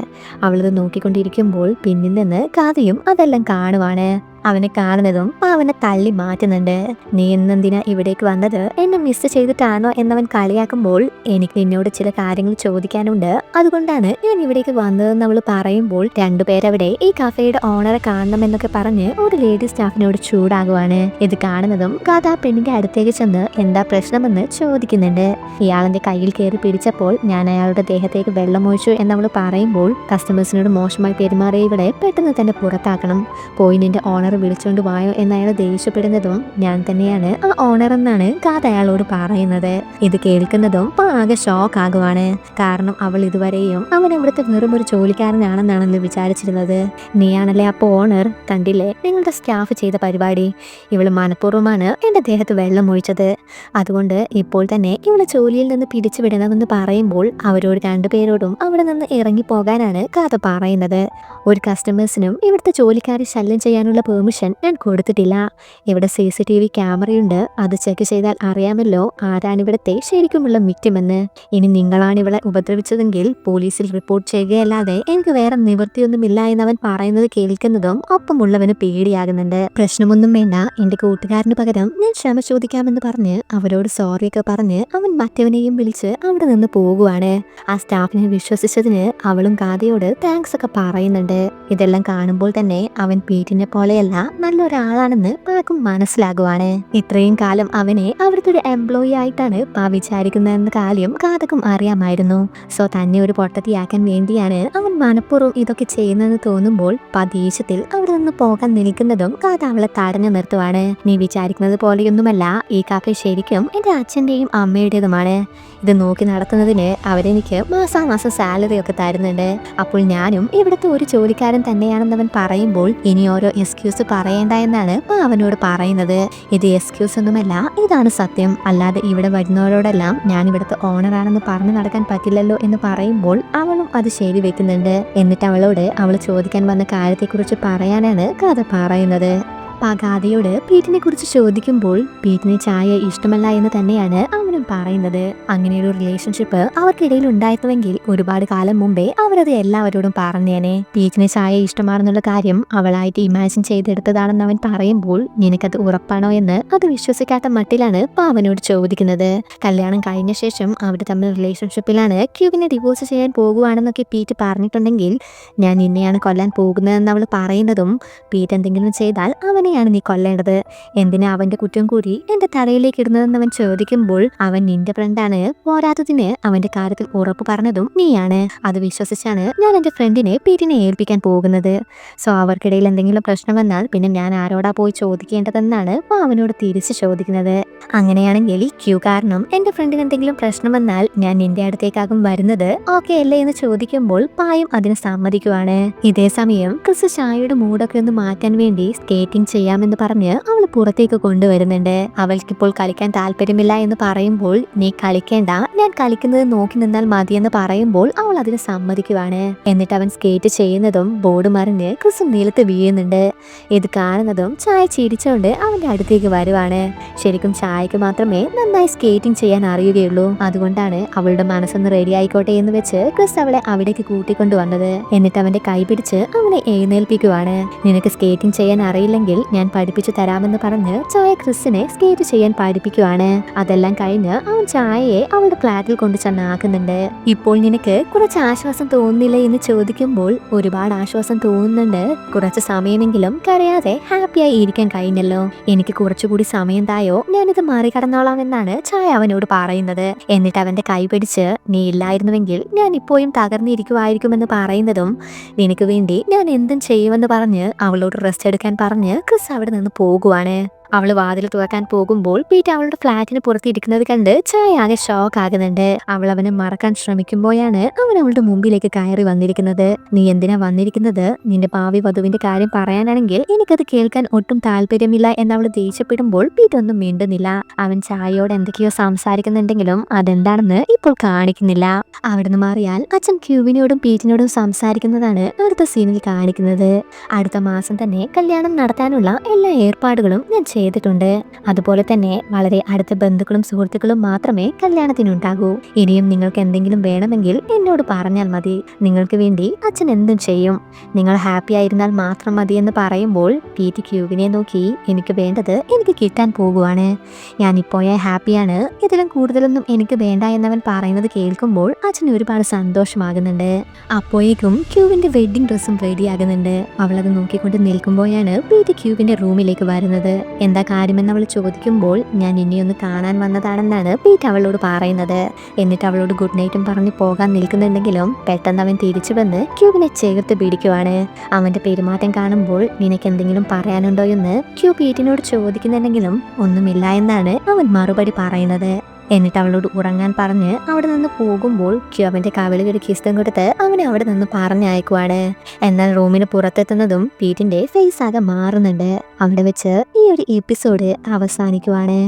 അവളത് നോക്കിക്കൊണ്ടിരിക്കുമ്പോൾ പിന്നിൽ നിന്ന് കാതയും അതെല്ലാം കാണുവാണ്. അവനെ കാണുന്നതും അവനെ തള്ളി മാറ്റുന്നുണ്ട്. നീ എന്തിനാ ഇവിടേക്ക് വന്നത്, എന്നെ മിസ് ചെയ്തിട്ടാണോ എന്നവൻ കളിയാക്കുമ്പോൾ എനിക്ക് നിന്നോട് ചില കാര്യങ്ങൾ ചോദിക്കാനുണ്ട്, അതുകൊണ്ടാണ് ഞാൻ ഇവിടേക്ക് വന്നതെന്ന് അവൾ പറയുമ്പോൾ രണ്ടുപേരവിടെ ഈ കഫേയുടെ ഓണറെ കാണണമെന്നൊക്കെ പറഞ്ഞ് ഒരു ലേഡി സ്റ്റാഫിനോട് ചൂടാകുവാണ്. ഇത് കാണുന്നതും കഥ പെണ്ണിന്റെ അടുത്തേക്ക് ചെന്ന് എന്താ പ്രശ്നമെന്ന് ചോദിക്കുന്നുണ്ട്. ഇയാളെന്റെ കയ്യിൽ കയറി പിടിച്ചപ്പോൾ ഞാൻ അയാളുടെ ദേഹത്തേക്ക് വെള്ളമൊഴിച്ചു എന്നവൾ പറയുമ്പോൾ കസ്റ്റമേഴ്സിനോട് മോശമായി പെരുമാറിയ ഇവിടെ പെട്ടെന്ന് തന്നെ പുറത്താക്കണം, പോയി നിന്റെ ഓണർ വിളിച്ചോണ്ട് വായോ എന്നയാൾ ദേഷ്യപ്പെടുന്നതും ഞാൻ തന്നെയാണ് ആ ഓണർ എന്നാണ് കഥ അയാളോട് പറയുന്നത്. ഇത് കേൾക്കുന്നതും ആകെ ഷോക്ക് ആകുവാണ്. കാരണം അവൾ ഇതുവരെയും അവൻ ഇവിടുത്തെ വെറും ഒരു ജോലിക്കാരനാണെന്നാണല്ലോ വിചാരിച്ചിരുന്നത്. നീയാണല്ലേ അപ്പൊ ഓണർ, കണ്ടില്ലേ നിങ്ങളുടെ സ്റ്റാഫ് ചെയ്ത പരിപാടി, ഇവള് മനഃപൂർവ്വമാണ് എന്റെ ദേഹത്ത് വെള്ളം ഒഴിച്ചത്, അതുകൊണ്ട് ഇപ്പോൾ തന്നെ ഇവളെ ജോലിയിൽ നിന്ന് പിടിച്ചുവിടണമെന്ന് പറയുമ്പോൾ അവരോട് രണ്ടുപേരോടും അവിടെ നിന്ന് ഇറങ്ങി പോകാനാണ് കഥ പറയുന്നത്. ഒരു കസ്റ്റമേഴ്സിനും ഇവിടുത്തെ ജോലിക്കാരെ ശല്യം ചെയ്യാനുള്ള പെർമിഷൻ ഞാൻ കൊടുത്തിട്ടില്ല. ഇവിടെ CCTV ക്യാമറയുണ്ട്, അത് ചെക്ക് ചെയ്താൽ അറിയാമല്ലോ ആരാണ് ഇവിടുത്തെ ശരിക്കുമുള്ള വിക്ടിമെന്ന്. ഇനി നിങ്ങളാണ് ഇവളെ ഉപദ്രവിച്ചതെങ്കിൽ പോലീസിൽ റിപ്പോർട്ട് ചെയ്യുകയല്ലാതെ എനിക്ക് വേറെ നിവൃത്തിയൊന്നുമില്ല എന്നവൻ പറയുന്നത് കേൾക്കുന്നതും ഒപ്പമുള്ളവന് പേടിയാകുന്നുണ്ട്. പ്രശ്നമൊന്നും വേണ്ട, എന്റെ കൂട്ടുകാരന് പകരം ഞാൻ ക്ഷമ ചോദിക്കാമെന്ന് പറഞ്ഞ് അവരോട് സോറിയൊക്കെ പറഞ്ഞ് അവൻ മറ്റവനെയും വിളിച്ച് അവിടെ നിന്ന് പോകുവാണ്. ആ സ്റ്റാഫിനെ വിശ്വസിച്ചതിന് അവളും കാതയോട് താങ്ക്സ് ഒക്കെ പറയുന്നുണ്ട്. ഇതെല്ലാം കാണുമ്പോൾ തന്നെ അവൻ പീറ്റിനെ പോലെയല്ല നല്ലൊരാളാണെന്ന് പാക്കും മനസ്സിലാകുവാണ്. ഇത്രയും കാലം അവനെ അവിടുത്തെ ഒരു എംപ്ലോയി ആയിട്ടാണ് വിചാരിക്കുന്നതെന്ന കാര്യം കാതക്കും അറിയാമായിരുന്നു. സോ തന്നെ ഒരു പൊട്ടത്തിയാക്കാൻ വേണ്ടിയാണ് അവൻ മനഃപൂർവ്വം ഇതൊക്കെ ചെയ്യുന്നതെന്ന് തോന്നുമ്പോൾ ദേഷ്യത്തിൽ അവിടെ നിന്ന് പോകാൻ നിൽക്കുന്നതും കാത അവളെ തടഞ്ഞു നിർത്തുവാണ്. നീ വിചാരിക്കുന്നത് പോലെയൊന്നുമല്ല ഈ കാഫെ, ശരിക്കും എന്റെ അച്ഛന്റെയും അമ്മയുടേതുമാണ്. ഇത് നോക്കി നടത്തുന്നതിന് അവരെനിക്ക് മാസാമാസം സാലറി ഒക്കെ തരുന്നുണ്ട്. അപ്പോൾ ഞാനും ഇവിടുത്തെ ഒരു ജോലിക്കാരൻ തന്നെയാണെന്നവൻ പറയുമ്പോൾ ഇനി ഓരോ എക്സ്ക്യൂസ് പറയേണ്ട എന്നാണ് അവനോട് പറയുന്നത്. ഇത് എക്സ്ക്യൂസ് ഒന്നുമല്ല, ഇതാണ് സത്യം. അല്ലാതെ ഇവിടെ വരുന്നവരോടെല്ലാം ഞാൻ ഇവിടുത്തെ ഓണറാണെന്ന് പറഞ്ഞു നടക്കാൻ പറ്റില്ലല്ലോ എന്ന് പറയുമ്പോൾ അവളും അത് ശരി വെക്കുന്നുണ്ട്. എന്നിട്ട് അവളോട് അവൾ ചോദിക്കാൻ വന്ന കാര്യത്തെക്കുറിച്ച് പറയാനാണ് കഥ പറയുന്നത്. ഗാഥയോട് പീറ്റിനെ കുറിച്ച് ചോദിക്കുമ്പോൾ പീറ്റിന് ചായ ഇഷ്ടമല്ല എന്ന് തന്നെയാണ് അവൾ അവനും പറയുന്നത്. അങ്ങനെയൊരു റിലേഷൻഷിപ്പ് അവർക്കിടയിൽ ഉണ്ടായിരുന്നുവെങ്കിൽ ഒരുപാട് കാലം മുമ്പേ അവരത് എല്ലാവരോടും പറഞ്ഞേനെ. പീറ്റിന് ചായ ഇഷ്ടമാണെന്നുള്ള കാര്യം അവളായിട്ട് ഇമാജിൻ ചെയ്തെടുത്തതാണെന്ന് അവൻ പറയുമ്പോൾ നിനക്കത് ഉറപ്പാണോ എന്ന് അത് വിശ്വസിക്കാത്ത മട്ടിലാണ് പാവനോട് ചോദിക്കുന്നത്. കല്യാണം കഴിഞ്ഞ ശേഷം അവർ തമ്മിൽ റിലേഷൻഷിപ്പിലാണ്. ക്യൂവിനെ ഡിവോഴ്സ് ചെയ്യാൻ പോകുവാണെന്നൊക്കെ പീറ്റ് പറഞ്ഞിട്ടുണ്ടെങ്കിൽ ഞാൻ നിന്നെയാണ് കൊല്ലാൻ പോകുന്നതെന്ന് അവൾ പറയുന്നതും പീറ്റ് എന്തെങ്കിലും ചെയ്താൽ അവനെയാണ് നീ കൊല്ലേണ്ടത്, എന്തിനാ അവന്റെ കുറ്റം കൂടി എന്റെ തലയിലേക്ക് ഇടുന്നതെന്ന് അവൻ ചോദിക്കുമ്പോൾ അവൻ നിന്റെ ഫ്രണ്ടാണ്, പോരാത്തതിന് അവന്റെ കാര്യത്തിൽ ഉറപ്പ് പറഞ്ഞതും നീയാണ്. അത് വിശ്വസിച്ചാണ് ഞാൻ എന്റെ ഫ്രണ്ടിനെ പീറ്റിനെ ഏൽപ്പിക്കാൻ പോകുന്നത്. സോ അവർക്കിടയിൽ എന്തെങ്കിലും പ്രശ്നം വന്നാൽ പിന്നെ ഞാൻ ആരോടാ പോയി ചോദിക്കേണ്ടതെന്നാണ് അവനോട് തിരിച്ച് ചോദിക്കുന്നത്. അങ്ങനെയാണെങ്കിൽ ക്യൂ കാരണം എന്റെ ഫ്രണ്ടിന് എന്തെങ്കിലും പ്രശ്നം വന്നാൽ ഞാൻ നിന്റെ അടുത്തേക്കാകും വരുന്നത്, ഓക്കെ അല്ലേ എന്ന് ചോദിക്കുമ്പോൾ പായും അതിന് സമ്മതിക്കുവാണ്. ഇതേ സമയം ക്രിസ് ചായയുടെ മൂടൊക്കെ ഒന്ന് മാറ്റാൻ വേണ്ടി സ്കേറ്റിംഗ് ചെയ്യാമെന്ന് പറഞ്ഞ് അവൾ പുറത്തേക്ക് കൊണ്ടുവരുന്നുണ്ട്. അവൾക്കിപ്പോൾ കളിക്കാൻ താല്പര്യമില്ല എന്ന് പറയുമ്പോൾ നീ കളിക്കേണ്ട, ഞാൻ കളിക്കുന്നത് നോക്കി നിന്നാൽ മതിയെന്ന് പറയുമ്പോൾ അവൾ അതിന് സമ്മതിക്കുവാണ്. എന്നിട്ട് അവൻ സ്കേറ്റ് ചെയ്യുന്നതും ബോർഡ് മറിഞ്ഞ് ക്രിസ് നിലത്ത് വീഴുന്നുണ്ട്. ഇത് കാണുന്നതും ചായ ചിരിച്ചുകൊണ്ട് അവന്റെ അടുത്തേക്ക് വരുവാണ്. ശരിക്കും ചായക്ക് മാത്രമേ നന്നായി സ്കേറ്റിംഗ് ചെയ്യാൻ അറിയുകയുള്ളൂ. അതുകൊണ്ടാണ് അവളുടെ മനസ്സൊന്ന് റെഡി ആയിക്കോട്ടെ എന്ന് വെച്ച് ക്രിസ് അവളെ അവിടേക്ക് കൂട്ടിക്കൊണ്ടുവന്നത്. എന്നിട്ട് അവന്റെ കൈ പിടിച്ച് അവനെ എഴുന്നേൽപ്പിക്കുവാണ്. നിനക്ക് സ്കേറ്റിംഗ് ചെയ്യാൻ അറിയില്ലെങ്കിൽ ഞാൻ പഠിപ്പിച്ചു തരാമെന്ന് പറഞ്ഞ് ചായ ക്രിസിനെ സ്കേറ്റ് ചെയ്യാൻ പഠിപ്പിക്കുവാണ്. അതെല്ലാം കഴിഞ്ഞ് അവൻ ചായയെ അവളുടെ ഫ്ലാറ്റിൽ കൊണ്ടു ചെന്നാക്കുന്നുണ്ട്. ഇപ്പോൾ നിനക്ക് കുറച്ച് ആശ്വാസം തോന്നുന്നില്ല എന്ന് ചോദിക്കുമ്പോൾ ഒരുപാട് ആശ്വാസം തോന്നുന്നുണ്ട്, കുറച്ച് സമയമെങ്കിലും കരയാതെ ഹാപ്പിയായി ഇരിക്കാൻ കഴിഞ്ഞല്ലോ, എനിക്ക് കുറച്ചുകൂടി സമയം തായോ, ഞാനിത് മറികടന്നോളാം എന്നാണ് ചായ അവനോട് പറയുന്നത്. എന്നിട്ട് അവന്റെ കൈ പിടിച്ച് നീ ഇല്ലായിരുന്നുവെങ്കിൽ ഞാൻ ഇപ്പോഴും തകർന്നിരിക്കുമായിരിക്കുമെന്ന് പറയുന്നതും നിനക്ക് വേണ്ടി ഞാൻ എന്തും ചെയ്യുമെന്ന് പറഞ്ഞ് അവളോട് റെസ്റ്റ് എടുക്കാൻ പറഞ്ഞ് ക്രിസ് അവിടെ നിന്ന് പോകുവാണ്. അവൾ വാതിൽ തുറക്കാൻ പോകുമ്പോൾ പീറ്റ് അവളുടെ ഫ്ലാറ്റിന് പുറത്തിരിക്കുന്നത് കണ്ട് ചായ ആകെ ഷോക്ക് ആകുന്നുണ്ട്. അവൾ അവനെ മറക്കാൻ ശ്രമിക്കുമ്പോഴാണ് അവൻ അവളുടെ മുമ്പിലേക്ക് കയറി വന്നിരിക്കുന്നത്. നീ എന്തിനാ വന്നിരിക്കുന്നത്? നിന്റെ ഭാവി വധുവിന്റെ കാര്യം പറയാനാണെങ്കിൽ എനിക്കത് കേൾക്കാൻ ഒട്ടും താല്പര്യമില്ല എന്ന് അവൾ ദേഷ്യപ്പെടുമ്പോൾ പീറ്റ് ഒന്നും മിണ്ടുന്നില്ല. അവൻ ചായയോട് എന്തൊക്കെയോ സംസാരിക്കുന്നുണ്ടെങ്കിലും അതെന്താണെന്ന് ഇപ്പോൾ കാണിക്കുന്നില്ല. അവിടുന്ന് മാറിയാൽ അച്ഛൻ ക്യൂവിനോടും പീറ്റിനോടും സംസാരിക്കുന്നതാണ് അടുത്ത സീനിൽ കാണിക്കുന്നത്. അടുത്ത മാസം തന്നെ കല്യാണം നടത്താനുള്ള എല്ലാ ഏർപ്പാടുകളും ഞാൻ ചെയ്തിട്ടുണ്ട്. അതുപോലെ തന്നെ വളരെ അടുത്ത ബന്ധുക്കളും സുഹൃത്തുക്കളും മാത്രമേ കല്യാണത്തിനുണ്ടാകൂ. ഇനിയും നിങ്ങൾക്ക് എന്തെങ്കിലും വേണമെങ്കിൽ എന്നോട് പറഞ്ഞാൽ മതി, നിങ്ങൾക്ക് വേണ്ടി അച്ഛൻ എന്തും ചെയ്യും, നിങ്ങൾ ഹാപ്പി ആയിരുന്നാൽ മാത്രം മതി എന്ന് പറയുമ്പോൾ പീറ്റ് ക്യൂവിനെ നോക്കി എനിക്ക് വേണ്ടത് എനിക്ക് കിട്ടാൻ പോകുവാണ്, ഞാൻ ഇപ്പോഴേ ഹാപ്പിയാണ്, ഇതിലും കൂടുതലൊന്നും എനിക്ക് വേണ്ട എന്നവൻ പറയുന്നത് കേൾക്കുമ്പോൾ അച്ഛന് ഒരുപാട് സന്തോഷമാകുന്നുണ്ട്. അപ്പോഴേക്കും ക്യൂവിന്റെ വെഡിങ് ഡ്രസ്സും റെഡി ആകുന്നുണ്ട്. അവളത് നോക്കിക്കൊണ്ട് നിൽക്കുമ്പോഴാണ് പീറ്റ് ക്യൂവിന്റെ റൂമിലേക്ക് വരുന്നത്. എന്താ കാര്യമെന്ന് അവൾ ചോദിക്കുമ്പോൾ ഞാൻ ഇനിയൊന്ന് കാണാൻ വന്നതാണെന്നാണ് പീറ്റ് അവളോട് പറയുന്നത്. എന്നിട്ട് അവളോട് ഗുഡ് നൈറ്റും പറഞ്ഞ് പോകാൻ നിൽക്കുന്നുണ്ടെങ്കിലും പെട്ടെന്ന് അവൻ തിരിച്ചു വന്ന് ക്യൂവിനെ ചേർത്ത് പിടിക്കുവാണ്. അവന്റെ പെരുമാറ്റം കാണുമ്പോൾ നിനക്ക് എന്തെങ്കിലും പറയാനുണ്ടോ എന്ന് ക്യൂ പീറ്റിനോട് ചോദിക്കുന്നുണ്ടെങ്കിലും ഒന്നുമില്ല എന്നാണ് അവൻ മറുപടി പറയുന്നത്. എന്നിട്ട് അവളോട് ഉറങ്ങാൻ പറഞ്ഞ് അവിടെ നിന്ന് പോകുമ്പോൾ ക്യൂ അവന്റെ കവിളുകടി കിസ്തും കൊടുത്ത് അവനെ അവിടെ നിന്ന് പറഞ്ഞയക്കുവാണ്. എന്നാൽ റൂമിന് പുറത്തെത്തുന്നതും പീറ്റിന്റെ ഫേസ് ആകെ മാറുന്നുണ്ട്. അവിടെ വെച്ച് ഈ ഒരു എപ്പിസോഡ് അവസാനിക്കുവാണ്.